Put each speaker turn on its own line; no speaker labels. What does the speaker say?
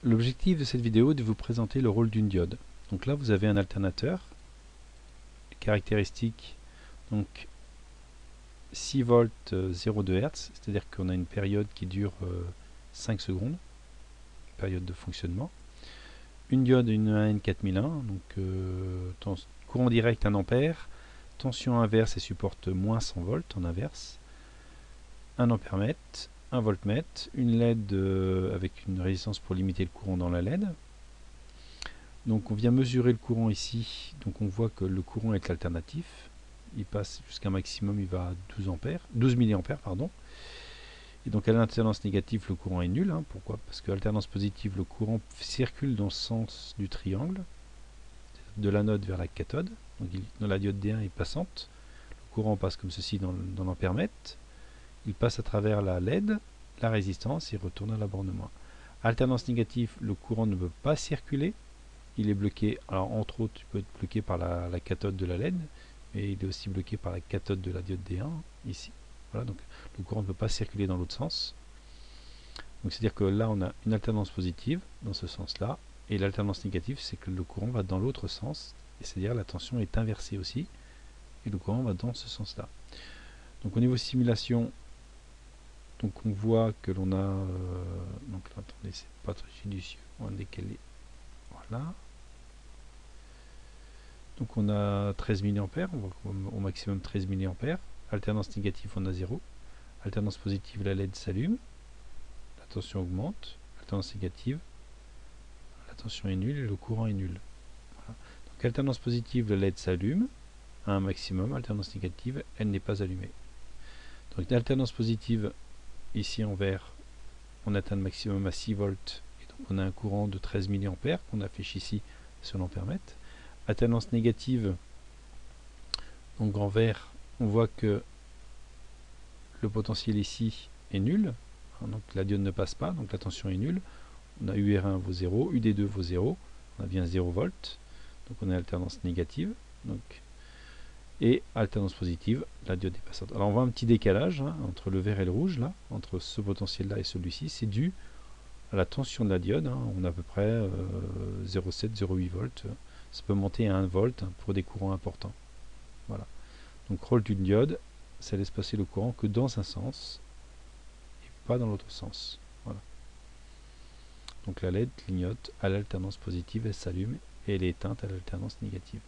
L'objectif de cette vidéo est de vous présenter le rôle d'une diode. Donc là vous avez un alternateur, caractéristique donc 6 volts 0,2 Hz, c'est-à-dire qu'on a une période qui dure 5 secondes, période de fonctionnement. Une diode, une AN4001, donc courant direct 1 ampère, tension inverse et supporte moins 100 volts en inverse, 1 ampèremètre, 1 voltmètre, une LED avec une résistance pour limiter le courant dans la LED. Donc on vient mesurer le courant ici, donc on voit que le courant est alternatif, il passe jusqu'à un maximum, il va à 12 mA, pardon. Et donc à l'alternance négative, le courant est nul. Pourquoi? Parce que l'alternance positive, le courant circule dans le sens du triangle, de l'anode vers la cathode. Donc dans la diode D1 est passante, le courant passe comme ceci dans l'ampèremètre, il passe à travers la LED, la résistance et retourne à la borne moins. Alternance négative, le courant ne peut pas circuler, il est bloqué, alors entre autres il peut être bloqué par la cathode de la LED, mais il est aussi bloqué par la cathode de la diode D1 ici. Voilà, donc le courant ne peut pas circuler dans l'autre sens. Donc c'est à dire que là on a une alternance positive dans ce sens là, et l'alternance négative c'est que le courant va dans l'autre sens, et c'est à dire la tension est inversée aussi, et le courant va dans ce sens là. Donc au niveau simulation, donc on voit que l'on a donc là, attendez, c'est pas très judicieux, on va décaler, voilà. Donc on a 13 mA, on voit au maximum 13 mA, alternance négative on a 0, alternance positive la LED s'allume, la tension augmente, alternance négative, la tension est nulle et le courant est nul. Voilà. Donc alternance positive, la LED s'allume à un maximum, alternance négative, elle n'est pas allumée. Donc l'alternance positive, ici en vert, on atteint le maximum à 6 volts, et donc on a un courant de 13 mA qu'on affiche ici sur l'ampèremètre. Alternance négative, donc en vert, on voit que le potentiel ici est nul, donc la diode ne passe pas, donc la tension est nulle. On a UR1 vaut 0, UD2 vaut 0, on a bien 0 volts, donc on a alternance négative, et alternance positive, la diode est passante. Alors on voit un petit décalage entre le vert et le rouge, là, entre ce potentiel là et celui-ci, c'est dû à la tension de la diode, on a à peu près 0,7-0,8 volts, ça peut monter à 1 volt pour des courants importants. Voilà. Donc rôle d'une diode, ça laisse passer le courant que dans un sens et pas dans l'autre sens. Voilà. Donc la LED clignote à l'alternance positive, elle s'allume et elle est éteinte à l'alternance négative.